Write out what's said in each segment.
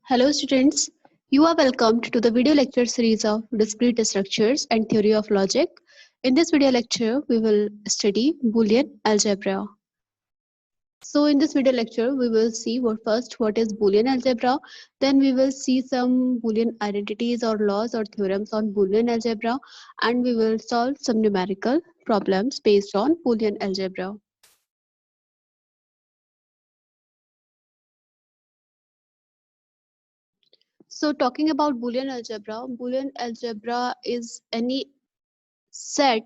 Hello students, you are welcomed to the video lecture series of discrete structures and theory of logic. In this video lecture, we will study Boolean algebra. So in this video lecture, we will see what is Boolean algebra, then we will see some Boolean identities or laws or theorems on Boolean algebra, and we will solve some numerical problems based on Boolean algebra. So talking about Boolean algebra is any set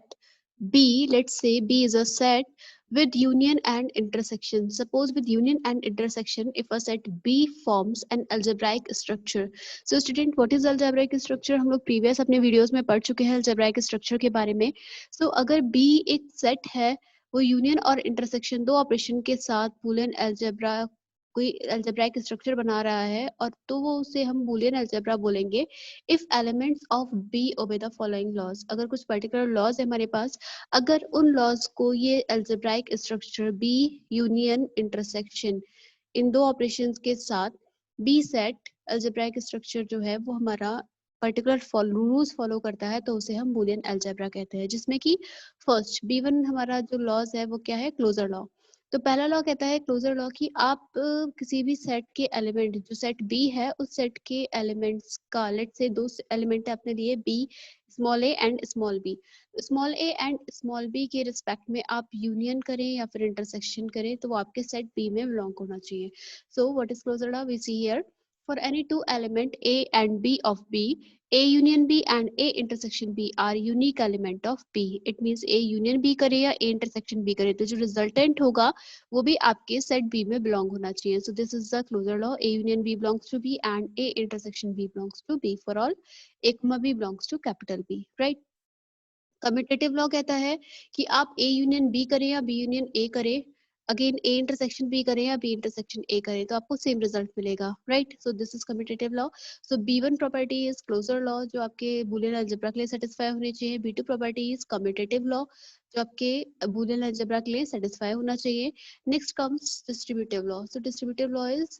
B. Let's say B is a set with union and intersection. Suppose with union and intersection, if a set B forms an algebraic structure. So student, what is algebraic structure? हम लोग previous अपने videos में पढ़ चुके हैं algebraic structure के बारे में. So अगर B एक set है, वो union और intersection दो ऑपरेशन के साथ boolean algebra कोई algebraic structure बना रहा है, और तो वो उसे हम boolean algebra बोलेंगे if elements of B obey the following laws. अगर कुछ particular laws है हमारे पास, अगर उन laws को ये algebraic structure B union intersection इन दो operations के साथ B set algebraic structure जो है वो हमारा particular rules follow करता है, तो उसे हम boolean algebra कहते हैं, जिसमें कि first B1 हमारा जो laws है वो क्या है, closure law. तो पहला लॉ कहता है क्लोजर लॉ कि आप किसी भी सेट के एलिमेंट, जो सेट बी है उस सेट के एलिमेंट्स का, लेट से दो एलिमेंट है अपने लिए B, small a and small b. Small a and small b के रिस्पेक्ट में आप यूनियन करें या फिर इंटरसेक्शन करें तो वो आपके सेट बी में बिलोंग होना चाहिए. So what is closure law? We see here for any two element A and B of B, A union B and A intersection B are unique element of B. It means A union B करे या A intersection B करे तो जो resultant होगा वो भी आपके set B में belong होना चाहिए. So this is the closure law. A union B belongs to B and A intersection B belongs to B. For all A comma B belongs to capital B. Right? Commutative law कहता है कि आप A union B करें या B union A करें, again A intersection B करें या B intersection A करें, तो आपको सेम रिजल्ट मिलेगा. Right? So this is commutative law. So B1 property is closure law, जो आपके बूलियन अलजेब्रा के लिए सेटिस्फाई होनी चाहिए. B2 property is commutative law, जो आपके बूलियन अलजेब्रा के लिए सेटिस्फाई होना चाहिए. Next comes distributive law. So distributive law is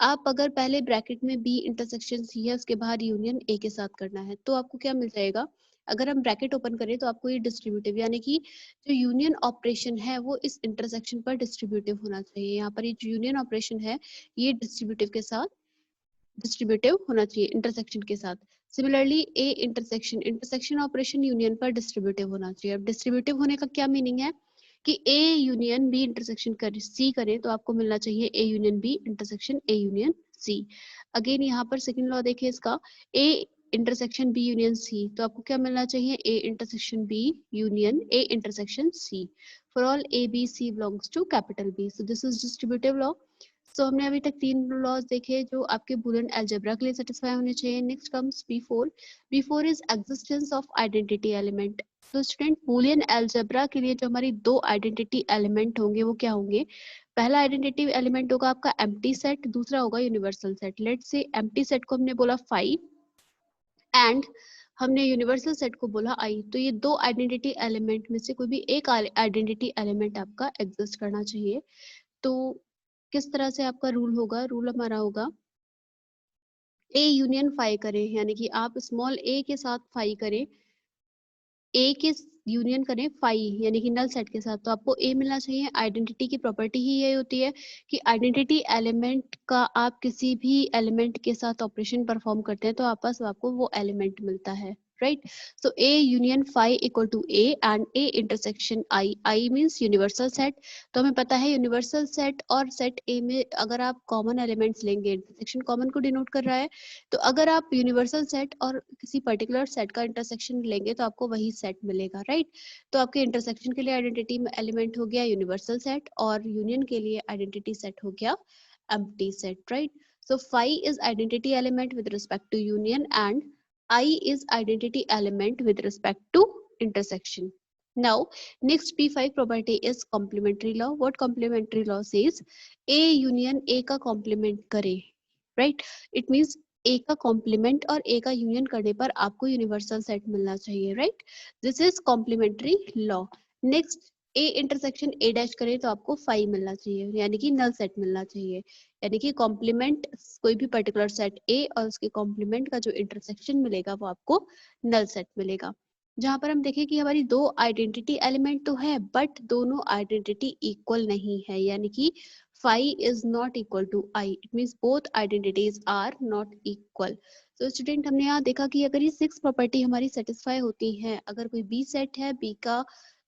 आप अगर पहले ब्रैकेट में B इंटरसेक्शन C है, उसके बाहर यूनियन A के साथ करना है, तो आपको क्या मिल जाएगा? अगर हम ब्रैकेट ओपन करें तो आपको ये डिस्ट्रीब्यूटिव, यानी कि जो यूनियन ऑपरेशन है वो इस इंटरसेक्शन पर डिस्ट्रीब्यूटिव होना चाहिए. यहाँ पर ये जो यूनियन ऑपरेशन है ये डिस्ट्रीब्यूटिव होना चाहिए इंटरसेक्शन के साथ. Similarly A intersection operation union पर डिस्ट्रीब्यूटिव होना चाहिए. अब डिस्ट्रीब्यूटिव होने का क्या मीनिंग है कि A union B intersection C करे तो आपको मिलना चाहिए A union B intersection A union C. Again यहाँ पर सेकंड लॉ देखिए इसका, A intersection B union C, तो आपको क्या मिलना चाहिए? A intersection B union A intersection C. For all A B C belongs to capital B. So this is distributive law. So हमने अभी तक तीन लॉज देखे जो आपके बूलियन अलजेब्रा के लिए सेटिस्फाई होने चाहिए. Next comes B4. B4 is existence of identity element. तो स्टूडेंट बूलियन अलजेब्रा के लिए जो हमारी दो आइडेंटिटी एलिमेंट होंगे वो क्या होंगे? पहला आइडेंटिटी एलिमेंट होगा आपका एम्प्टी सेट, दूसरा होगा universal set. Let's say empty set को हमने बोला 5 एंड हमने यूनिवर्सल सेट को बोला आई. तो ये दो आइडेंटिटी एलिमेंट में से कोई भी एक आइडेंटिटी एलिमेंट आपका एग्जिस्ट करना चाहिए. तो किस तरह से आपका रूल होगा? रूल हमारा होगा ए यूनियन फाई करें, यानी कि आप स्मॉल ए के साथ फाई करें, ए के यूनियन करें फाई यानी कि नल सेट के साथ, तो आपको ए मिलना चाहिए. आइडेंटिटी की प्रॉपर्टी ही ये होती है कि आइडेंटिटी एलिमेंट का आप किसी भी एलिमेंट के साथ ऑपरेशन परफॉर्म करते हैं तो आपको वो एलिमेंट मिलता है. Right? So A union phi equal to A and A intersection I. I means universal set. तो हमें पता है यूनिवर्सल सेट और सेट ए में अगर आप कॉमन एलिमेंट्स लेंगे, इंटरसेक्शन कॉमन को डिनोट कर रहा है, तो अगर आप यूनिवर्सल सेट और किसी पर्टिकुलर सेट का इंटरसेक्शन लेंगे तो आपको वही सेट मिलेगा. राइट? तो आपके इंटरसेक्शन के लिए आइडेंटिटी एलिमेंट हो गया यूनिवर्सल सेट और यूनियन के लिए आइडेंटिटी सेट हो गया empty set. Right? So phi is identity element with respect to union and I is identity element with respect to intersection. Now, next P5 property is complementary law. What complementary law says? A union A का complement करे. Right? It means A का complement और A का union करने पर आपको universal set मिलना चाहिए. Right? This is complementary law. Next A intersection A dash करे तो आपको 5 मिलना चाहिए, यानी कि नल सेट मिलना चाहिए, यानी कि कॉम्प्लीमेंट कोई भी पर्टिकुलर सेट ए और उसके कॉम्प्लीमेंट का जो इंटरसेक्शन मिलेगा वो आपको नल सेट मिलेगा। जहां पर हम देखें कि हमारी दो आइडेंटिटी एलिमेंट तो है बट दोनों आइडेंटिटी इक्वल नहीं है, यानी कि phi is not equal to I. It means both identities are not equal. तो स्टूडेंट हमने यहाँ देखा कि अगर ये 6 प्रॉपर्टी हमारी सेटिस्फाई होती हैं, अगर कोई बी सेट है, बी का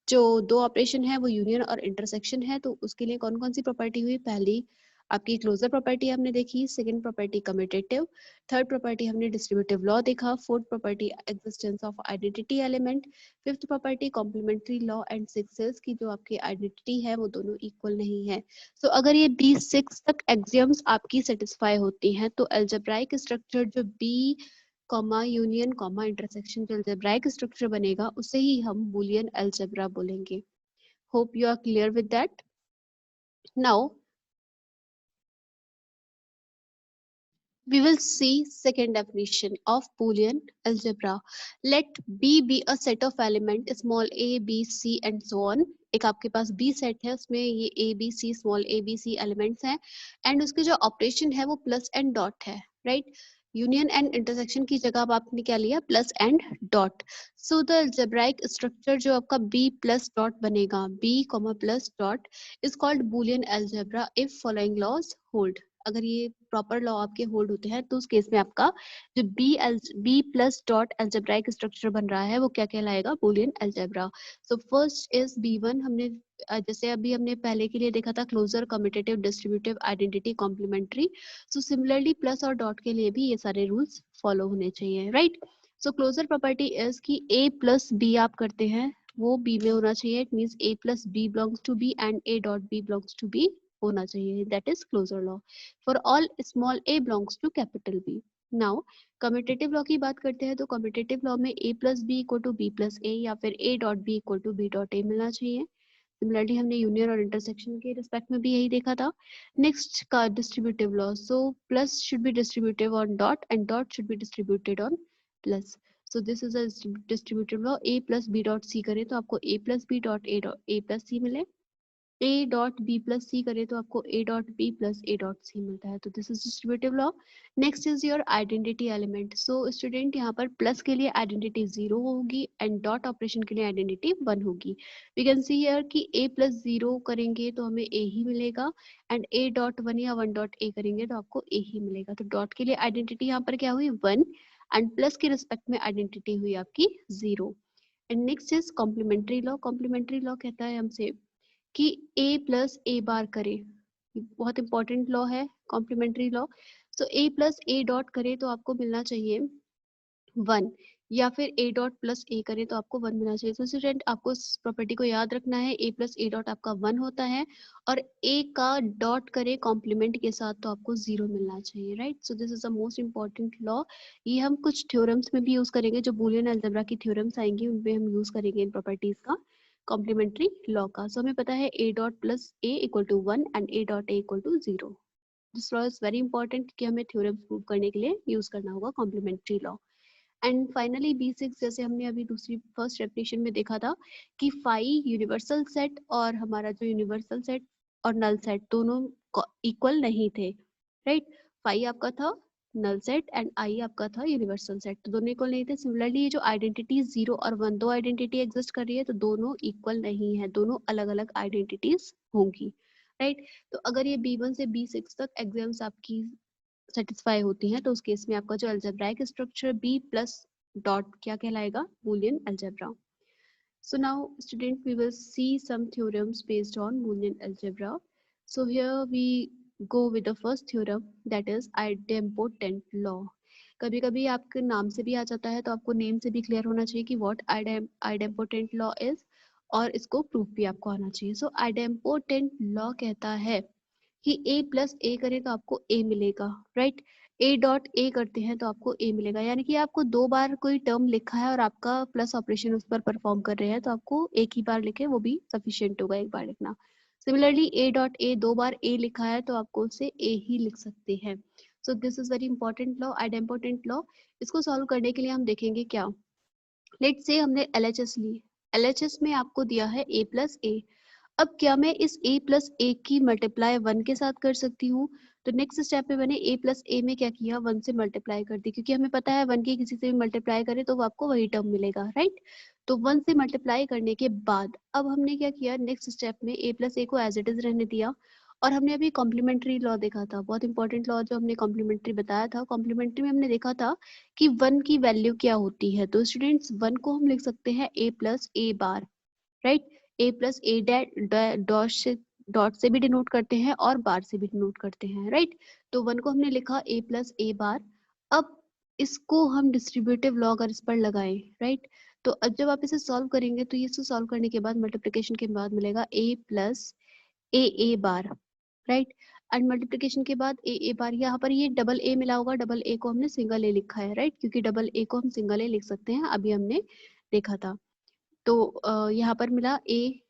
जो दो ऑपरेशन है वो यूनियन और इंटरसेक्शन है, तो उसके लिए कौन कौन सी प्रॉपर्टी हुई? पहली आपकी क्लोजर प्रॉपर्टी हमने देखी, second property commutative, third property हमने डिस्ट्रीब्यूटिव लॉ देखा, fourth property existence of identity element, fifth property complementary law and six की जो आपकी आइडेंटिटी है वो दोनों इक्वल नहीं है। तो अगर ये बी सिक्स तक एक्सियम्स आपकी सेटिस्फाई होती हैं तो अलजेब्राइक स्ट्रक्चर जो B comma union comma intersection जो अलजेब्राइक स्ट्रक्चर बनेगा उसे ही हम बूलियन अलजेब्रा बोलेंगे। Hope you are clear with that. Now we will see second definition of Boolean algebra. Let B be a set of element small a, b, c and so on. एक आपके पास B set है, उसमें ये a, b, c small a, b, c elements हैं and उसके जो operation है वो प्लस एंड डॉट है, राइट। यूनियन एंड इंटरसेक्शन की जगह अब आपने क्या लिया? Plus and dot. So the algebraic structure जो आपका B प्लस डॉट बनेगा, B comma plus dot is called Boolean algebra if following laws hold. अगर ये प्रॉपर लॉ आपके होल्ड होते हैं तो उस केस में आपका जो B plus dot algebraic structure बन रहा है वो क्या कहलाएगा? Boolean algebra. So first is B1, हमने जैसे अभी हमने पहले के लिए देखा था closure, commutative, distributive, identity, complementary. So similarly plus और डॉट के लिए भी ये सारे रूल्स फॉलो होने चाहिए, right. So closure property is कि a प्लस बी आप करते हैं वो B में होना चाहिए। It means a plus B belongs to B and a dot B belongs to B होना चाहिए, that is closure law for all small a belongs to capital B. Now commutative law की बात करते हैं तो कम्यूटेटिव लॉ में a plus B equal to B plus A या फिर a dot B equal to B dot A मिलना चाहिए। सिमिलरली हमने यूनियन और इंटरसेक्शन के रिस्पेक्ट में भी यही देखा था। नेक्स्ट का distributive law, so plus should be distributive on dot and dot should be distributed on plus. So this is a distributive law. a plus B dot C करें तो आपको a plus B dot A plus C मिले, a dot B plus C करें तो आपको a dot B plus A dot C मिलता है। तो this is distributive law. Next is your identity element. So student यहाँ पर प्लस के लिए आइडेंटिटी 0 होगी एंड डॉट ऑपरेशन के लिए आइडेंटिटी 1 होगी। वी कैन सी हियर कि a प्लस 0 करेंगे तो हमें a ही मिलेगा एंड a डॉट 1 या 1 डॉट a करेंगे तो आपको a ही मिलेगा। तो डॉट के लिए आइडेंटिटी यहाँ पर क्या हुई? 1 एंड प्लस के रिस्पेक्ट में आइडेंटिटी हुई आपकी 0। And next is complementary law. Complementary law कहता है हमसे कि a प्लस ए बार करे, बहुत इंपॉर्टेंट लॉ है complementary law. So a plus A dot करे तो आपको मिलना चाहिए 1 या फिर a डॉट प्लस ए करे तो आपको 1 मिलना चाहिए। तो स्टूडेंट आपको इस प्रॉपर्टी को याद रखना है, a प्लस ए डॉट आपका 1 होता है और a का डॉट करे कॉम्प्लीमेंट के साथ तो आपको 0 मिलना चाहिए, right. So this is the most important law. ये हम कुछ थ्योरम्स में भी यूज करेंगे, जो बूलियन अलजेब्रा की थ्योरम्स आएंगी उनमें हम यूज करेंगे इन प्रॉपर्टीज का, कॉम्प्लीमेंट्री लॉ का। सो हमें पता है a dot plus A equal to 1 and a dot A equal to 0। This law is very important कि हमें थ्योरम्स प्रूव करने के लिए यूज करना होगा complementary law. And finally B6, जैसे हमने अभी दूसरी फर्स्ट डेफिनेशन में देखा था कि फाई यूनिवर्सल सेट और हमारा जो यूनिवर्सल सेट और नल सेट दोनों इक्वल नहीं थे, राइट। फाई आपका था नल सेट एंड आई आपका था यूनिवर्सल सेट, तो दोनों इक्वल नहीं थे। सिमिलरली ये जो आइडेंटिटी 0 और 1 दो आइडेंटिटी एग्जिस्ट कर रही है तो दोनों इक्वल नहीं है, दोनों अलग अलग आइडेंटिटीज होंगी, राइट। तो अगर ये B1 से B6 तक एग्जाम्स आपकी सेटिस्फाई होती हैं तो उस केस में आपका जो algebraic structure B plus dot क्या कहलाएगा? Boolean algebra. So now student we will see some theorems based on Boolean algebra. So here we go with the first theorem, that is idempotent law. कभी कभी आपके नाम से भी आ जाता है तो आपको नेम से भी क्लियर होना चाहिए कि what idempotent law is और इसको प्रूफ भी आपको आना चाहिए। So idempotent law कहता है कि a प्लस ए करें तो आपको a मिलेगा, राइट। a डॉट ए करते हैं तो आपको a मिलेगा, यानी कि आपको दो बार कोई टर्म लिखा है और आपका प्लस ऑपरेशन उस पर परफॉर्म कर रहे हैं तो आपको एक ही बार लिखे वो भी सफिशिएंट होगा एक बार लिखना। सिमिलरली a डॉट ए दो बार a लिखा है तो आपको उसे a ही लिख सकते हैं। सो this is very important law, idempotent law. इसको सॉल्व करने के लिए हम देखेंगे क्या, लेट्स से हमने LHS ली, LHS में आपको दिया है a प्लस ए। अब क्या मैं इस a प्लस ए की मल्टीप्लाई 1 के साथ कर सकती हूँ? तो नेक्स्ट स्टेप में मैंने a प्लस ए में क्या किया, 1 से मल्टीप्लाई कर दी, क्योंकि हमें पता है 1 की किसी से भी मल्टीप्लाई करें तो वो आपको वही टर्म मिलेगा, राइट। तो 1 से मल्टीप्लाई करने के बाद अब हमने क्या किया, नेक्स्ट स्टेप में a प्लस ए को एज इट इज रहने दिया। और हमने अभी कॉम्प्लीमेंट्री लॉ देखा था, बहुत इंपॉर्टेंट लॉ जो हमने कॉम्प्लीमेंट्री बताया था। कॉम्प्लीमेंट्री में हमने देखा था कि 1 की वैल्यू क्या होती है। तो स्टूडेंट्स 1 को हम लिख सकते हैं a plus A bar, right. a plus A dot से भी डिनोट करते हैं और बार से भी डिनोट करते हैं, राइट। तो 1 को हमने लिखा a प्लस ए बार। अब इसको हम डिस्ट्रीब्यूटिव लॉ अगर इस पर लगाएं, राइट, तो अब जब आप इसे सॉल्व करेंगे तो ये सॉल्व करने के बाद मल्टीप्लिकेशन के बाद मिलेगा a plus A bar, right. And multiplication के बाद ए बार, यहाँ पर ये डबल ए मिला होगा, डबल ए को हमने सिंगल ए लिखा है, राइट, क्योंकि डबल ए को हम सिंगल ए लिख सकते हैं, अभी हमने देखा था। तो यहाँ पर मिला ए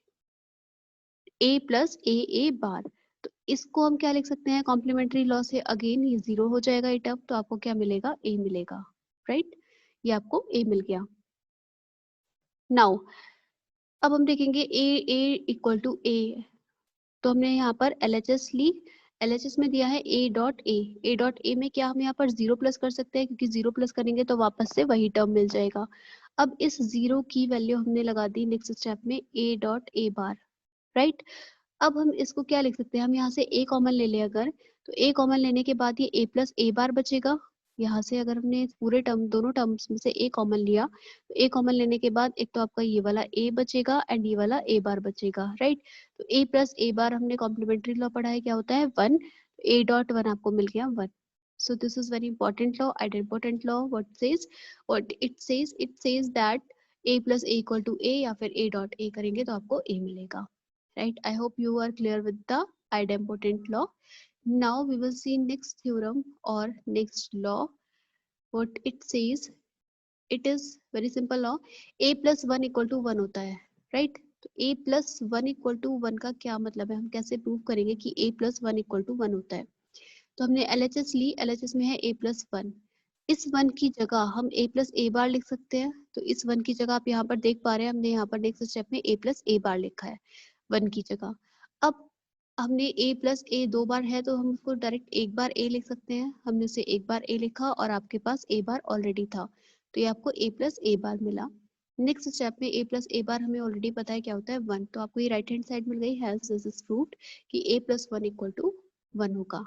प्लस ए बार। तो इसको हम क्या लिख सकते हैं, कॉम्प्लीमेंट्री लॉ से अगेन ये 0 हो जाएगा ये टर्म, तो आपको क्या मिलेगा, ए मिलेगा, राइट। ये आपको ए मिल गया। नाउ अब हम देखेंगे ए इक्वल टू ए। तो हमने यहाँ पर LHS ली, LHS में दिया है ए डॉट ए में क्या हम यहाँ पर 0 प्लस कर सकते हैं, क्योंकि 0 प्लस करेंगे तो वापस से वही टर्म मिल जाएगा। अब इस 0 की वैल्यू हमने लगा दी नेक्स्ट स्टेप में ए डॉट ए बार, राइट। अब हम इसको क्या लिख सकते हैं, हम यहाँ से ए कॉमन ले लें अगर, तो ए कॉमन लेने के बाद ये ए प्लस ए बार बचेगा। यहाँ से अगर हमने पूरे टर्म, दोनों टर्म्स में से ए कॉमन लिया, तो ए कॉमन लेने के बाद एक तो आपका ये वाला ए बचेगा एंड ये वाला ए बार बचेगा, राइट। तो ए प्लस ए बार हमने कॉम्प्लीमेंट्री लॉ पढ़ा है, क्या होता है 1, ए डॉट 1 आपको मिल गया 1। So this is very important law, idempotent law. What it says that A plus A equal to A, या फिर ए डॉट ए करेंगे तो आपको ए मिलेगा, right? I hope you are clear with the idempotent law. Now we will see next theorem or next law. What it says, it is very simple law. A plus 1 equal to 1 होता है, right? तो a plus 1 equal to 1 का क्या मतलब है, हम कैसे prove करेंगे कि a plus 1 equal to 1 होता है। तो हमने LHS ली, LHS में है a plus 1। इस 1 की जगह हम a plus a बार लिख सकते हैं। तो इस 1 की जगह आप यहाँ पर देख पा रहे हैं, हमने यहाँ पर नेक्स्ट स्टेप में a plus a बार लिखा है 1 की जगह। अब हमने a प्लस ए 2 बार है तो हम उसको डायरेक्ट एक बार a लिख सकते हैं। हमने उसे एक बार a लिखा और आपके पास a बार ऑलरेडी था, तो ये आपको a प्लस ए बार मिला। नेक्स्ट स्टेप में a प्लस ए बार हमें ऑलरेडी पता है क्या होता है 1, तो आपको ये राइट हैंड साइड मिल गई, हैज दिस इज प्रूव्ड कि a प्लस 1 इक्वल टू 1 होगा।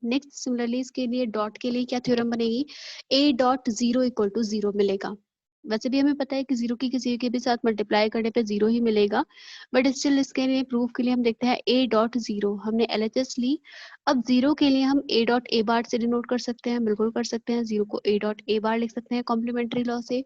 नेक्स्ट सिमिलरली इसके लिए डॉट के लिए क्या थ्योरम बनेगी, a डॉट 0 इक्वल टू 0 मिलेगा। वैसे भी हमें पता है कि 0 की किसी के भी साथ मल्टीप्लाई करने पे 0 ही मिलेगा, बट स्टिल इसके लिए प्रूफ के लिए हम देखते हैं a डॉट 0। हमने LHS ली, अब 0 के लिए हम a डॉट ए बार से डिनोट कर सकते हैं, बिल्कुल कर सकते हैं, 0 को a डॉट ए बार लिख सकते हैं कॉम्प्लीमेंट्री लॉ से।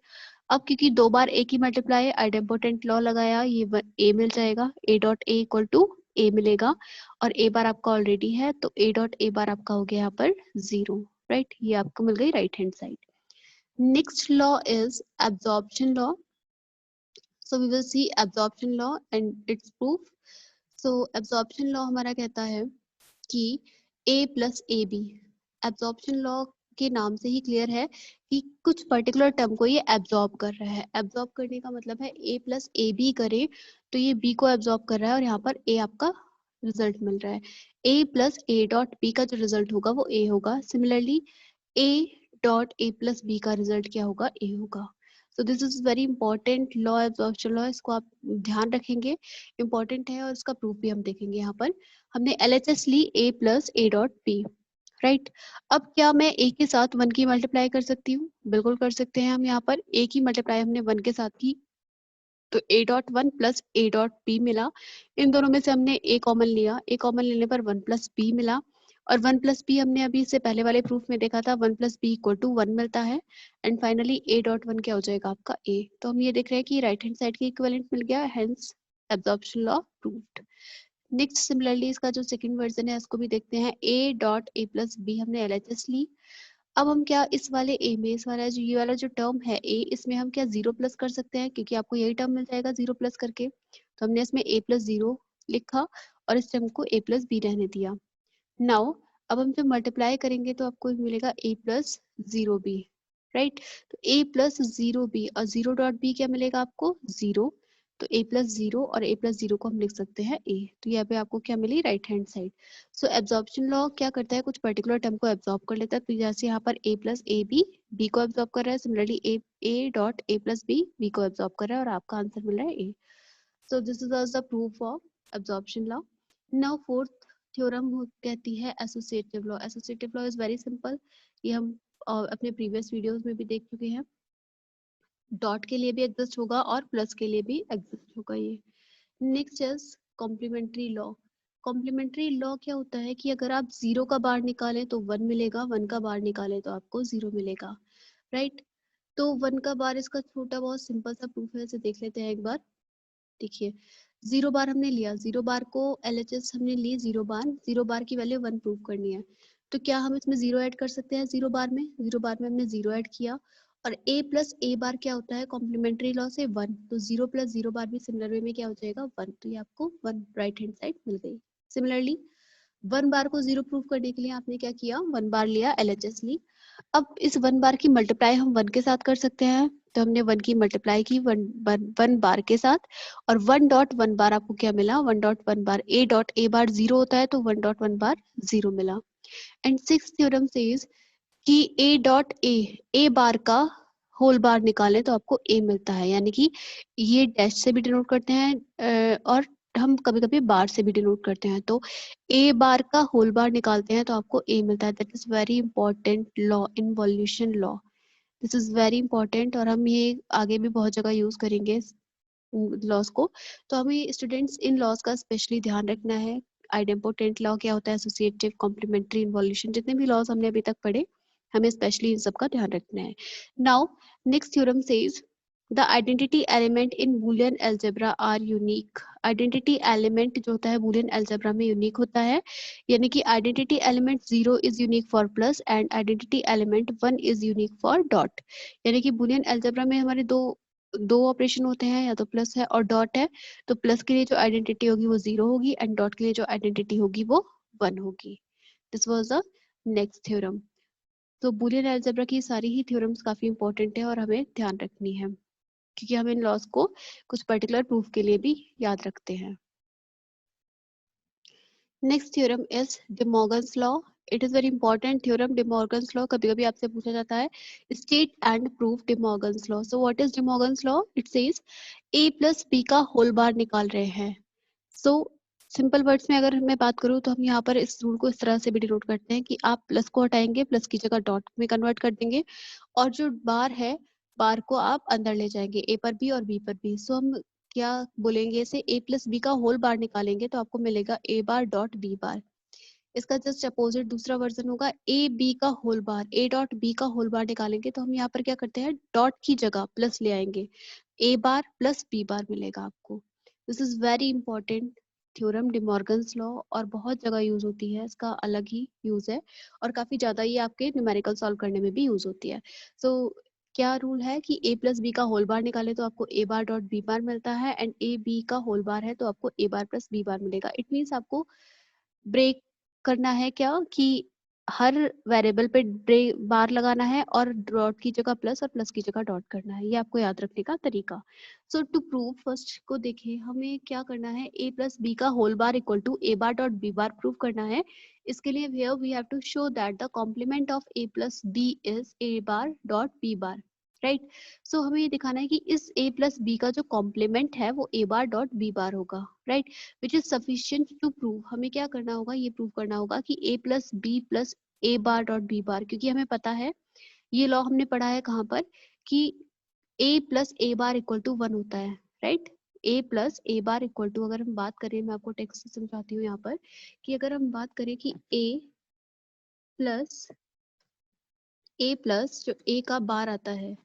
अब क्योंकि 2 बार a की मल्टीप्लाई, आइडेंपोटेंट लॉ लगाया, ये a मिल जाएगा, a dot A equal to a मिलेगा, और a बार आपका ऑलरेडी है, तो a डॉट ए बार आपका हो गया यहाँ पर 0, राइट। ये आपको मिल गई right hand side. Next law is absorption law. So we will see absorption law and its proof. So absorption law हमारा कहता है कि a plus ab, absorption law के नाम से ही क्लियर है कि कुछ पर्टिकुलर टर्म को ये एब्जॉर्ब कर रहा है। एब्जॉर्ब करने का मतलब है a प्लस ए बी करे तो ये b को एब्जॉर्ब कर रहा है, और यहाँ पर a आपका रिजल्ट मिल रहा है। a plus A dot B का जो रिजल्ट होगा वो a होगा। Similarly a dot A plus B का रिजल्ट क्या होगा, a होगा। So this is very important law, absorption law, इसको आप ध्यान रखेंगे, इंपॉर्टेंट है, और इसका प्रूफ भी हम देखेंगे। यहाँ पर हमने LHS ली a plus A dot B, right. अब क्या मैं a के साथ 1 की मल्टीप्लाई कर सकती हूँ, बिल्कुल कर सकते हैं। हम यहाँ पर a की मल्टीप्लाई हमने 1 के साथ की, तो a dot 1 plus A dot B मिला। इन दोनों में से हमने a कॉमन लिया, a कॉमन लेने पर 1 प्लस बी मिला, और 1 प्लस बी हमने अभी इससे पहले वाले प्रूफ में देखा था 1 प्लस बी इक्वल टू 1 मिलता है। एंड फाइनली a डॉट 1 क्या हो जाएगा आपका a। तो हम ये देख रहे हैं कि राइट हैंड साइड की इक्विवेलेंट मिल गया, hence absorption law proved. Next similarly इसका जो सेकंड वर्जन है उसको भी देखते हैं। a dot A plus B हमने LHS ली। अब हम क्या इस वाले a में, इस वाला जो ये वाला जो टर्म है a, इसमें हम क्या 0 प्लस कर सकते हैं, क्योंकि आपको यही टर्म मिल जाएगा 0 प्लस करके। तो हमने इसमें a प्लस 0 लिखा और इस टर्म को a प्लस बी रहने दिया। नाउ अब हम जब मल्टीप्लाई करेंगे तो आपको मिलेगा a प्लस 0 बी, राइट। तो a प्लस 0 बी और 0 डॉट बी क्या मिलेगा आपको 0। तो a प्लस जीरो और a प्लस जीरो को हम लिख सकते हैं a। तो यहाँ पे आपको क्या मिली, राइट हैंड साइड। सो एब्जॉर्प्शन लॉ क्या करता है, कुछ पर्टिकुलर टर्म को एब्जॉर्ब कर लेता है। तो जैसे यहाँ पर a plus A B B को एब्जॉर्ब कर रहा है, similarly a dot a plus B को एब्जॉर्ब कर रहा है, और आपका आंसर मिल रहा है a। So this is the proof of absorption law. Now fourth theorem कहती है associative law. Associative law is very simple, ये हम अपने प्रीवियस वीडियोस में भी देख चुके हैं। डॉट के लिए भी एग्जिस्ट होगा और प्लस के लिए भी एग्जिस्ट होगा ये। Next is complementary law. Complementary law क्या होता है कि अगर आप जीरो का बार निकालें तो वन मिलेगा, वन का बार निकालें तो आपको जीरो मिलेगा, राइट। तो वन का बार इसका छोटा बहुत सिंपल सा प्रूफ है, इसे देख लेते हैं एक बार। देखिए, जीरो बार हमने लिया, जीरो बार को एलएचएस हमने ली, जीरो बार की वैल्यू वन प्रूव करनी है। तो क्या हम इसमें जीरो ऐड कर सकते हैं, जीरो बार में हमने जीरो ऐड किया। और a प्लस ए बार क्या होता है कॉम्प्लीमेंट्री लॉ से, वन। तो जीरो प्लस जीरो बार भी सिमिलर वे में क्या हो जाएगा, वन। तो ये आपको वन राइट हैंड साइड मिल गई। सिमिलरली वन बार को जीरो प्रूव करने के लिए आपने क्या किया, वन बार लिया, एलएचएस ली। अब इस वन बार की मल्टीप्लाई हम वन के साथ कर सकते हैं, तो हमने वन की मल्टीप्लाई की वन बार के साथ। और वन डॉट वन बार आपको क्या मिला, one dot one bar, A dot A bar zero होता है तो one dot one bar zero मिला। एंड सिक्स थ्योरम सेज कि ए डॉट ए बार का होल बार निकालें तो आपको ए मिलता है, यानी कि ये डैश से भी डिनोट करते हैं और हम कभी कभी बार से भी डिनोट करते हैं। तो ए बार का होल बार निकालते हैं तो आपको ए मिलता है। That is very important law, involution law. This is very important, और हम ये आगे भी बहुत जगह यूज करेंगे लॉस को। तो हमें स्टूडेंट्स इन लॉस का स्पेशली ध्यान रखना है। आइडेम्पोटेंट लॉ क्या होता है, एसोसिएटिव, कॉम्प्लीमेंट्री, इन्वॉल्यूशन, जितने भी लॉस हमने अभी तक पढ़े हमें स्पेशली इन सब का ध्यान रखना है। Now next theorem says the identity element in Boolean algebra are unique. Identity element जो होता है बूलियन अलजेब्रा में यूनिक होता है, यानी कि identity element zero is unique for plus and identity element one is unique for dot. यानी कि बूलियन अलजेब्रा में हमारे दो ऑपरेशन होते हैं, या तो प्लस है और डॉट है। तो प्लस के लिए जो आइडेंटिटी होगी वो जीरो होगी एंड डॉट के लिए जो आइडेंटिटी होगी वो वन होगी। This was the next theorem. तो बूलियन अलजेब्रा की सारी ही थ्योरम्स काफी इंपॉर्टेंट है और हमें ध्यान रखनी है, क्योंकि हम इन लॉस को कुछ पर्टिकुलर प्रूफ के लिए भी याद रखते हैं। Next theorem is De Morgan's law. It is very important theorem, De Morgan's law. कभी कभी आपसे पूछा जाता है state and proof De Morgan's law. So what is De Morgan's law, it says a plus B का whole bar निकाल रहे हैं। सो सिंपल वर्ड्स में अगर मैं बात करूँ तो हम यहाँ पर इस रूल को इस तरह से भी डिनोट करते हैं कि आप प्लस को हटाएंगे, प्लस की जगह डॉट में कन्वर्ट कर देंगे, और जो बार है बार को आप अंदर ले जाएंगे, ए पर बी और बी पर बी। सो हम क्या बोलेंगे, इसे a प्लस बी का होल बार निकालेंगे तो आपको मिलेगा a bar dot b bar. इसका जस्ट अपोजिट दूसरा वर्जन होगा ए बी का whole bar, A dot B का होल बार निकालेंगे तो हम यहाँ पर क्या करते हैं, डॉट की जगह प्लस ले आएंगे, ए बार प्लस बी बार मिलेगा आपको। This is very important theorem, De Morgan's law, और बहुत जगह यूज होती है, इसका अलग ही यूज है और काफी ज्यादा ये आपके न्यूमेरिकल सॉल्व करने में भी यूज होती है। सो क्या रूल है कि a प्लस बी का होल बार निकाले तो आपको a bar dot B bar मिलता है, एंड a b का होल बार है तो आपको a bar plus b bar मिलेगा। इट मीन्स आपको ब्रेक करना है क्या कि हर वेरिएबल पे बार लगाना है और डॉट की जगह प्लस और प्लस की जगह डॉट करना है, ये आपको याद रखने का तरीका। सो टू प्रूव फर्स्ट को देखें, हमें क्या करना है, a प्लस बी का whole bar equal to a bar dot b bar prove करना है। इसके लिए here we have to show that the complement of a plus b is a bar dot b bar, right. So हमें ये दिखाना है कि इस a प्लस बी का जो कॉम्प्लीमेंट है वो a bar dot b bar होगा, right, which is sufficient to prove. हमें क्या करना होगा, ये प्रूव करना होगा कि a plus B plus a bar dot b bar, क्योंकि हमें पता है ये लॉ हमने पढ़ा है कहाँ पर कि a plus a bar equal to one होता है, right. a plus a bar equal to, अगर हम बात करें, मैं आपको टेक्स्ट से समझाती हूँ यहाँ पर, कि अगर हम बात करें कि a प्लस जो a का बार आता है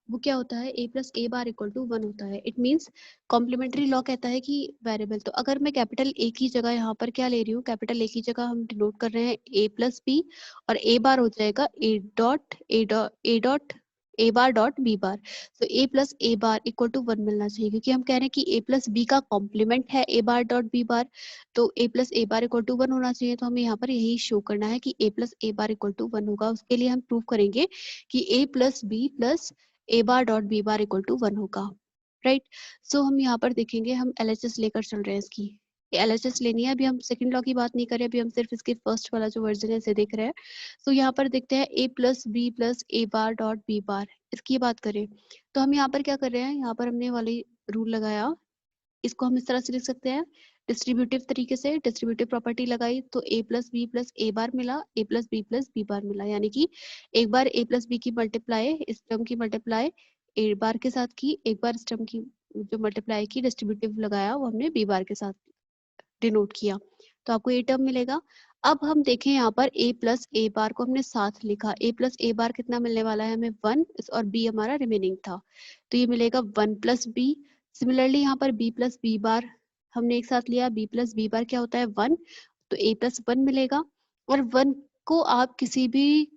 वो क्या होता है, a plus A bar equal to one होता है। इट मीन्स कॉम्प्लीमेंट्री लॉ कहता है कि वेरिएबल, तो अगर मैं कैपिटल ए की जगह यहाँ पर क्या ले रही हूँ, कैपिटल ए की जगह हम डिनोट कर रहे हैं a प्लस बी, और a बार हो जाएगा A bar dot B bar. तो a plus A bar equal to one मिलना चाहिए, क्योंकि हम कह रहे हैं कि a प्लस बी का कॉम्प्लीमेंट है a bar dot B bar, तो a plus A bar equal to one होना चाहिए। तो हमें यहाँ पर यही शो करना है कि a plus A bar equal to one होगा। उसके लिए हम प्रूव करेंगे कि a plus B plus A bar dot B bar equal to one होगा। राइट। सो हम यहाँ पर देखेंगे, हम LHS लेकर चल रहे हैं इसकी, LHS लेनी है। अभी हम सेकंड लॉ की बात नहीं कर रहे, अभी हम सिर्फ इसके फर्स्ट वाला जो वर्जन है इसे देख रहे हैं। सो यहाँ पर देखते हैं a plus B plus A bar dot B bar, इसकी बात करें तो हम यहाँ पर क्या कर रहे हैं, यहाँ पर हमने वाली रूल लगाया, इसको हम इस तरह से लिख सकते हैं डिस्ट्रीब्यूटिव तरीके से, डिस्ट्रीब्यूटिव प्रॉपर्टी लगाई तो a plus B plus A बार मिला, a प्लस बी बार मिला, यानी कि एक बार a प्लस बी की मल्टीप्लाई इस टर्म की मल्टीप्लाई ए बार के साथ की, एक बार इस टर्म की जो मल्टीप्लाई की डिस्ट्रीब्यूटिव लगाया वो हमने बी बार के साथ डिनोट किया, तो आपको ये टर्म मिलेगा। अब हम देखें यहाँ पर a प्लस ए बार को हमने साथ लिखा, a प्लस ए बार कितना मिलने वाला है हमें 1, और b हमारा रिमेनिंग था, तो ये मिलेगा 1 प्लस बी। सिमिलरली यहाँ पर b प्लस बी बार हमने एक साथ लिया, b प्लस बी बार क्या होता है 1, तो a प्लस 1 मिलेगा, और 1 को आप किसी भी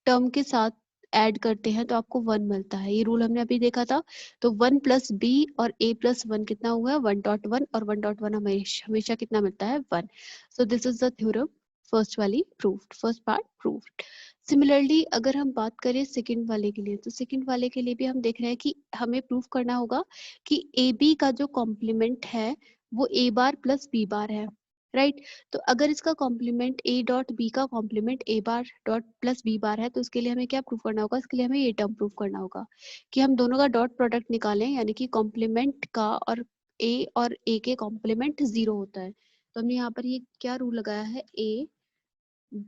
टर्म के साथ ऐड करते हैं तो आपको 1 मिलता है, ये रूल हमने अभी देखा था। तो 1 प्लस बी और a प्लस 1 कितना हुआ है 1.1, और 1.1 हमेशा कितना मिलता है 1। So this is the theorem, first वाली proved, first part proved. Similarly अगर हम बात करें सेकंड वाले के लिए, तो सेकंड वाले के लिए भी हम देख रहे हैं कि हमें प्रूव करना होगा कि ए बी का जो कॉम्प्लीमेंट है वो ए बार प्लस बी बार है, राइट। तो अगर इसका कॉम्प्लीमेंट a डॉट बी का complement a bar dot plus B bar है, तो इसके लिए हमें क्या प्रूव करना होगा, इसके लिए हमें ये टर्म प्रूव करना होगा कि हम दोनों का डॉट प्रोडक्ट निकालें, यानी कि कॉम्प्लीमेंट का और a के कॉम्प्लीमेंट 0 होता है। तो हमने यहाँ पर ये क्या रूल लगाया है, a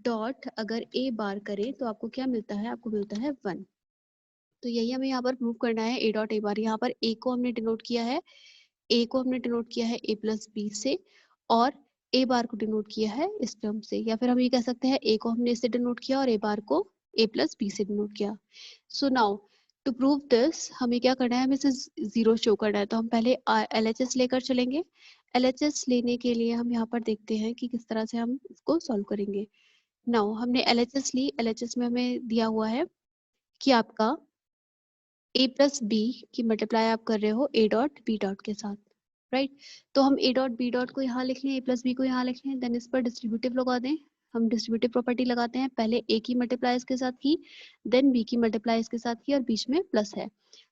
डॉट अगर a बार करें तो आपको क्या मिलता है, आपको मिलता है 1। तो यही हमें यहाँ पर प्रूव करना है, a डॉट ए बार। यहाँ पर a को हमने डिनोट किया है, a को हमने डिनोट किया है a प्लस बी से, और a बार को डिनोट किया है इस टर्म से, या फिर हम ये कह सकते हैं a को हमने इससे डिनोट किया और a बार को a प्लस बी से डिनोट किया। So now to prove this हमें क्या करना है, हमें इसे 0 शो करना है, तो हम पहले LHS लेकर चलेंगे। LHS लेने के लिए हम यहाँ पर देखते हैं कि किस तरह से हम इसको सॉल्व करेंगे। नाउ हमने LHS ली, LHS में हमें दिया हुआ है कि आपका a प्लस बी की मल्टीप्लाई आप कर रहे हो a डॉट बी डॉट के साथ, राइट। तो हम a डॉट बी डॉट को यहाँ लिख लें, a प्लस बी को यहाँ लिख लें, देन इस पर डिस्ट्रीब्यूटिव लगा दें। हम डिस्ट्रीब्यूटिव प्रॉपर्टी लगाते हैं, पहले a की मल्टीप्लाई इसके साथ की, देन b की मल्टीप्लाई इसके साथ की, और बीच में प्लस है,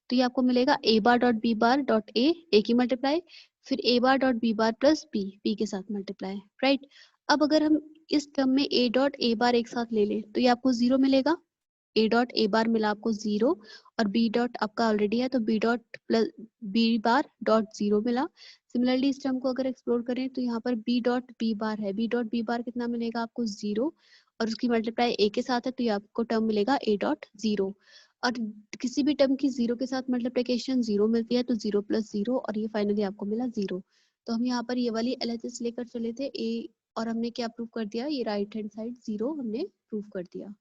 तो ये आपको मिलेगा a bar dot B bar dot a की मल्टीप्लाई, फिर a bar dot B bar plus b के साथ मल्टीप्लाई, राइट। अब अगर हम इस टर्म में a डॉट ए बार एक साथ ले लें तो ये आपको 0 मिलेगा, a डॉट ए बार मिला आपको 0, और b डॉट आपका ऑलरेडी है तो b डॉट प्लस b बार डॉट 0 मिला। सिमिलरली इस टर्म को अगर एक्सप्लोर करें तो यहाँ पर b डॉट b बार है, b डॉट b बार कितना मिलेगा आपको 0, और उसकी मल्टीप्लाई a के साथ है तो ये आपको टर्म मिलेगा a डॉट 0। और किसी भी टर्म की 0 के साथ मल्टीप्लिकेशन 0 मिलती है, तो 0 प्लस 0, और ये फाइनली आपको मिला 0। तो हम यहाँ पर ये वाली LHS लेकर चले थे a, और हमने क्या प्रूव कर दिया, ये राइट हैंड साइड 0 हमने प्रूव कर दिया।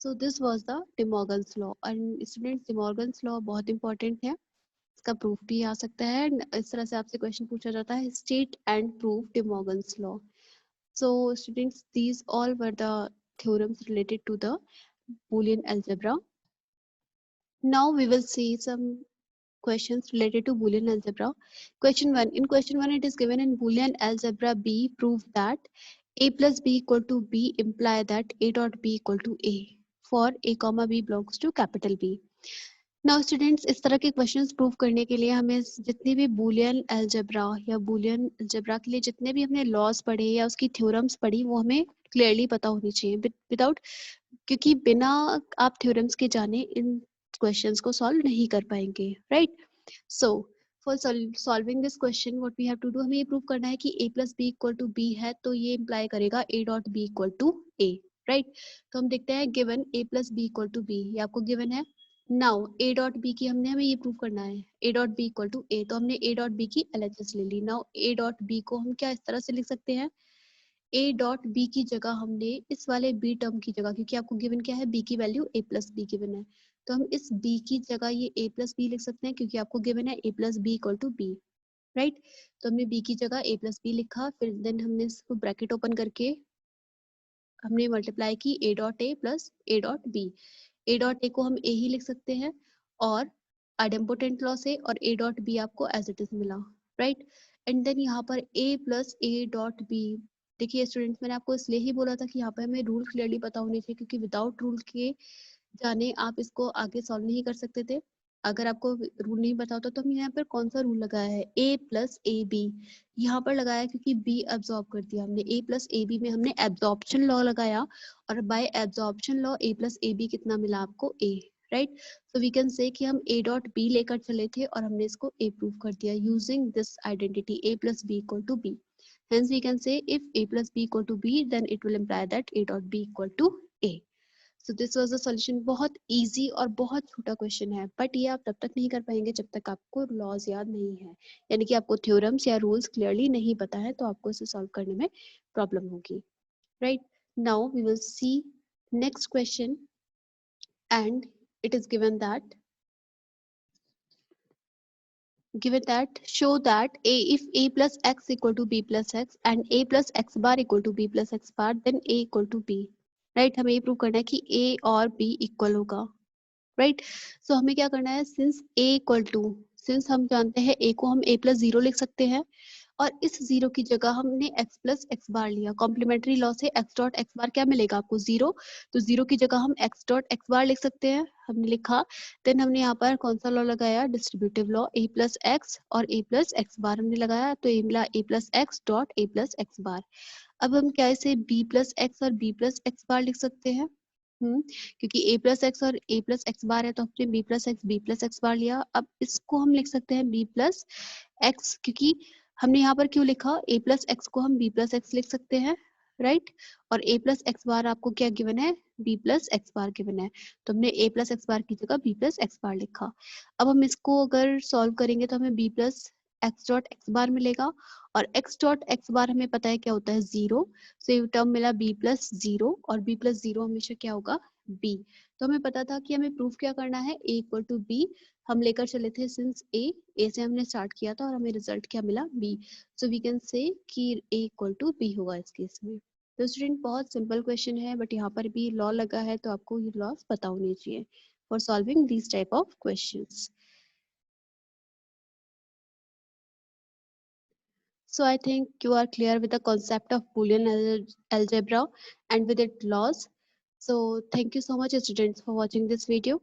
So this was the De Morgan's law, and students De Morgan's law बहुत important है, इसका प्रूफ भी आ सकता है, इस तरह से आपसे क्वेश्चन पूछा जाता है, state and proof De Morgan's law. So students, these all were the theorems related to the Boolean algebra. Now we will see some questions related to Boolean algebra. Question 1. In question 1 it is given in Boolean algebra B prove that a plus b equal to b imply that a dot b equal to a for a comma b belongs to capital B. Now students, इस तरह के questions prove करने के लिए हमें जितनी भी Boolean algebra या बूलियन अलजेब्रा के लिए जितने भी हमने लॉज पढ़े या उसकी थ्योरम्स पढ़ी वो हमें क्लियरली पता होनी चाहिए, विदाउट, क्योंकि बिना आप थ्योरम्स के जाने इन क्वेश्चंस को सॉल्व नहीं कर पाएंगे, right. So for solving this question what we have to do, हमें ये प्रूव करना है कि a plus B equal to B है, तो ये इम्प्लाई करेगा a dot B equal to a, right. तो हम देखते हैं given a plus B equal to B, ये आपको गिवन है। नाउ a डॉट b की हमें ये प्रूव करना है a dot b equal to a, तो हमने a डॉट b की LHS ले ली। नाउ a डॉट b को हम क्या इस तरह से लिख सकते हैं, a डॉट b की जगह हमने इस वाले b टर्म की जगह, क्योंकि आपको गिवन क्या है b की value a plus be given है, तो हम इस b की जगह ये a प्लस बी लिख सकते हैं, क्योंकि आपको गिवन है a plus B equal to B, right. तो हमने b की जगह a प्लस बी लिखा, फिर देन हमने इसको ब्रैकेट ओपन करके हमने मल्टीप्लाई की a dot a plus a dot b, a dot a को हम a ही लिख सकते हैं और आइडेम्पोटेंट लॉ से, और a डॉट b आपको एज इट इज मिला, राइट। एंड देन यहाँ पर a plus a dot b, देखिए स्टूडेंट्स मैंने आपको इसलिए ही बोला था कि यहाँ पे हमें रूल क्लियरली पता होने चाहिए, क्योंकि विदाउट रूल के जाने आप इसको आगे सॉल्व नहीं कर सकते थे। अगर आपको रूल नहीं पता होता तो हम यहाँ पर कौन सा रूल लगाया है, a प्लस ए बी, यहाँ पर लगाया क्योंकि b एब्जॉर्ब कर दिया हमने, a प्लस ए बी में हमने एब्जॉर्प्शन लॉ लगाया, और by absorption law a plus A B कितना मिला आपको, a, right. So we can say कि हम a डॉट b लेकर चले थे और हमने इसको a प्रूव कर दिया using this identity a plus b equal to b। Hence we can say if a plus b equal to b, then it will imply that a dot b equal to a. So this was the solution। बहुत easy और बहुत छोटा question है, but ये आप तब तक नहीं कर पाएंगे जब तक आपको लॉज याद नहीं है, यानी कि आपको थ्योरम्स या रूल्स क्लियरली नहीं पता है, तो आपको इसे सॉल्व करने में प्रॉब्लम होगी, right. Now we will see next question, and it is given that show that a if a plus x equal to b plus x and a plus x bar equal to b plus x bar, then a equal to b, right. हमें ये prove करना है कि a और b equal होगा, right. So हमें क्या करना है, since a equal to, since हम जानते हैं a को हम a प्लस जीरो लिख सकते हैं, और इस जीरो की जगह हमने x प्लस एक्स बार लिया, कॉम्प्लीमेंट्री लॉ से x डॉट एक्स बार क्या मिलेगा आपको, जीरो। तो जीरो की जगह हम x डॉट एक्स बार लिख सकते हैं, हमने लिखा। देन हमने यहाँ पर कौन सा लॉ लगाया, distributive law, a plus X और a प्लस एक्स बार हमने लगाया, तो ये मिला a plus X dot a plus X bar. अब हम क्या इसे b प्लस एक्स और b प्लस एक्स बार लिख सकते हैं, क्योंकि a प्लस एक्स और a प्लस एक्स बार है, तो हमने b प्लस एक्स बार लिया। अब इसको हम लिख सकते हैं b प्लस एक्स, क्योंकि हमने यहाँ पर क्यों लिखा, a प्लस एक्स को हम b प्लस एक्स लिख सकते हैं, राइट। और a प्लस एक्स बार आपको क्या गिवन है, b प्लस एक्स बार गिवन है, तो हमने a प्लस एक्स बार की जगह b प्लस एक्स बार लिखा। अब हम इसको अगर सॉल्व करेंगे तो हमें b plus X dot X bar मिलेगा, और x डॉट एक्स बार हमें पता है क्या होता है, जीरो। सो ये टर्म मिला b प्लस जीरो, और b प्लस जीरो हमेशा क्या होगा, b। तो हमें पता था कि हमें प्रूफ क्या करना है, a इक्वल टू b हम लेकर चले थे, सिंस a से हमने स्टार्ट किया था और हमें रिजल्ट क्या मिला, b। So we can say कि a इक्वल टू b होगा इस केस में। तो स्टूडेंट बहुत सिंपल क्वेश्चन है, बट यहाँ पर भी लॉ लगा है, तो आपको ये लॉस पता होनी चाहिए for solving this type of questions. So I think you are clear with the concept of Boolean algebra and with its laws. So thank you so much students for watching this video.